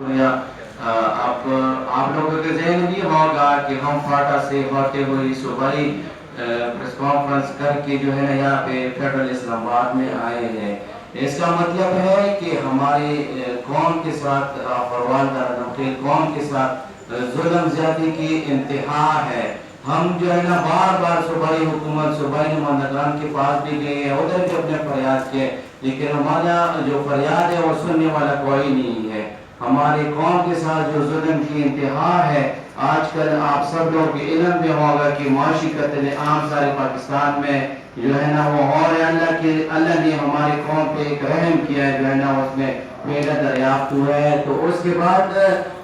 या आप लोगों के जहन में होगा कि हम फाटा से होते हुए सुबह प्रेस कॉन्फ्रेंस करके जो है ना यहाँ पे फेडरल इस्लामाबाद में आए हैं। इसका मतलब है कि हमारे कौम के साथ कौम के साथ जुल्म ज्यादती की इंतहा है। हम जो है ना बार बार सूबाई हुकूमत सूबाई नुमाइंदगान के पास भी गए हैं, उधर भी अपने फरियाद किए, लेकिन हमारा जो फरियाद है वो सुनने वाला कोई नहीं है। हमारे कौम के साथ जो जुल्म की इंतहा है, आजकल आप सब लोग के इल्म में होगा कि माशी कत्ल आम सारे पाकिस्तान में जो है ना वो हो रहा है। अल्लाह ने हमारे कौम पे एक रहम किया है, जो है ना उसमें बेड़ा दरियाफ्त हुआ है। तो उसके बाद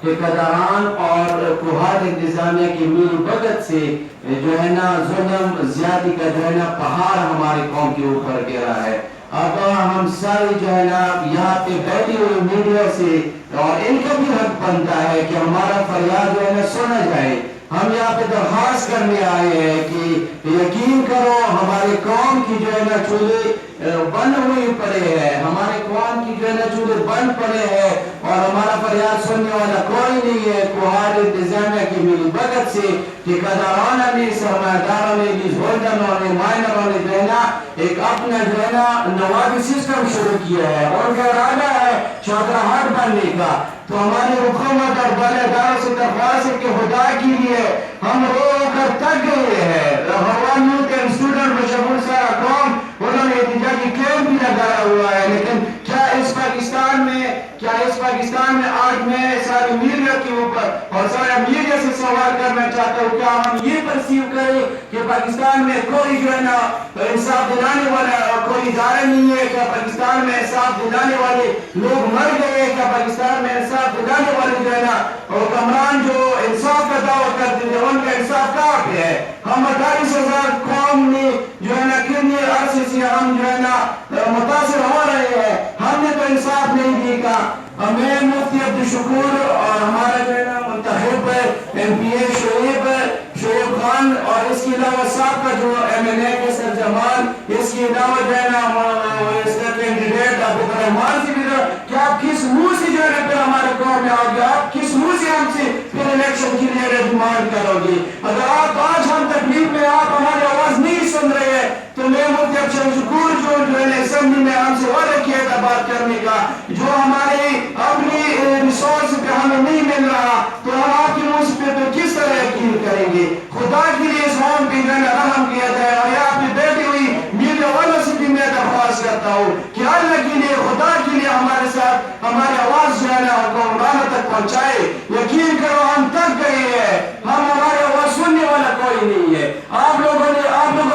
ठेकेदारान और कुहाद इंतजामिया की मिली भगत से जो है ना जुल्म ज्यादती का जो है ना पहाड़ हमारे कौम के ऊपर गिरा है। अब हम सारे जो है ना यहाँ पे बैठी हुई मीडिया से और इनका भी हक बनता है कि हमारा फरियाद जो है ना सुना जाए। हम यहाँ पे दरखास्त करने आए हैं कि यकीन करो हमारे कौम की जो है ना चूल्हे बंद हुए पड़े हैं, हमारे कौम की जो है ना चूल्हे बंद पड़े हैं और हमारा फरियाद सुनने वाला कोई नहीं है। कुहाद इंतजामिया की मिली भगत से ठेकेदाराना ने सरमायादारों ने लीज होल्डरों ने माइनरों ने जो है ना एक अपना जो है ना नवाबी सिस्टम शुरू किया है और उनका इरादा है चौधराहट बनने का। तो हमारी हुकूमत और बल्लेदारों से दरख्वास्त है कि खुदा के लिए हम रो कर थक गए हैं। हवान यूथ एंड स्टूडेंट बशमूल सारा कौम उन्होंने एहतजाजी कैंप भी लगाया हुआ है, लेकिन क्या इस पाकिस्तान में आज मैं सारी मीडिया के ऊपर और सारे मीडिया से सवाल करना चाहता हूँ, क्या हम ये परसीव करें कि पाकिस्तान में कोई जो है ना इंसाफ दिलाने वाला कोई इदारा नहीं है? क्या पाकिस्तान में इंसाफ दिलाने वाले लोग मर गए? क्या पाकिस्तान में इंसाफ दिलाने वाले जो है ना हुक्मरान जो इंसाफ का दावा करते थे उनका इंसाफ कहाँ पे है? हम 48,000 कौम ने जो है ना कितने अरसे से हम जो है ना मुतासिर हो रहे हैं, हमने तो इंसाफ नहीं दिया। मैं मुफ्ती अब्दुल शकूर और हमारा जो है ना मुंतखब MPA शोएब खान और इसके अलावा साहब का जो MNA के सर जमाल, इसके अलावा जो है ना इसका कैंडिडेट अब्दुल रहमान से भी क्या आप किस मुंह से जो है ना फिर हमारे गाँव में आओगे? आप किस मुंह से हमसे फिर इलेक्शन के लिए डिमांड करोगे? अगर आप आज हम तकलीफ में आप हमारी आवाज नहीं सुन रहे हैं तो मैं मुफ्ती अब्दुल शकूर जो है असेंबली में हमसे वादा किया था बात करने का, जो हमारे अपनी रिसोर्स पे हमें नहीं मिल रहा तो हम आपके मुंह पे तो किस तरह यकीन करेंगे? खुदा के लिए इस कौम पे जो है रहम किया जाए। और यहाँ पे बैठी हुई मीडिया वालों से भी मैं दरख्वास्त करता हूँ कि अल्लाह के लिए खुदा के लिए हमारे साथ हमारी आवाज जो है ना हुक्मरानों तक पहुँचाए। यकीन करो हम थक गए हैं, हम हमारी आवाज सुनने वाला कोई नहीं है। आप लोगों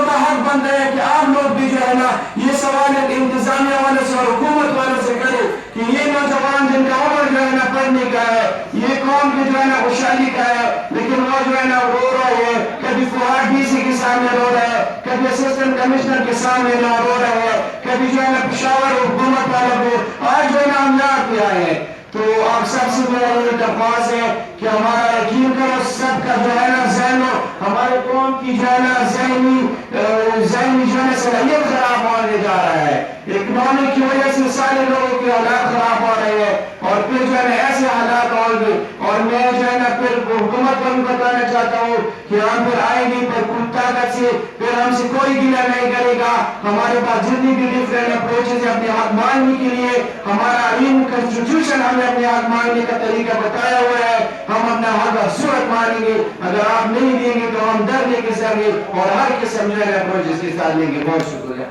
का हक बनता है कि आप लोग भी जो है ना ये सवाल इंतजामिया वालों से और हुकूमत वालों से करें कि ये नौजवान जिनका उम्र जो है ना पढ़ने का है, ये कौम की जो है ना खुशहाली का है, लेकिन वो जो है ना रो रहे हैं, कभी कुहाड़ DC के सामने रो रहे हैं, कभी असिस्टेंट कमिश्नर के सामने रो रहे हैं, कभी जो है ना पेशावर हुकूमत वालों को आज जो है ना हम याद पे आए हैं। तो आप सबसे मेरा ये दरख्वास्त है कि हमारा यकीन करो सबका जो है ना जहन हमारे कौम की जो है ना जहनी जो है सलाहियत खराब होने जा रहा है। इकोनॉमी की वजह से सारे लोगों के हालात खराब हो रहे हैं और फिर जो है ना ऐसे हालात होंगे। और मैं जो है ना फिर हुकूमत को भी बताना चाहता हूँ कि हम फिर आएंगे पर पूरी ताकत से फिर हमसे कोई गिला नहीं करेगा। हमारे पास जितनी भी डिफरेंट अप्रोचेज है अपने हक मांगने के लिए, हमारा आइन कॉन्स्टिट्यूशन हमें अपने हक मांगने का तरीका बताया हुआ है, हम अपना हक सूरत मांगेंगे। अगर आप नहीं देंगे तो हम डरने के संगे और हर किस्म जो है अप्रोचेज के साथ लेंगे। बहुत शुक्रिया।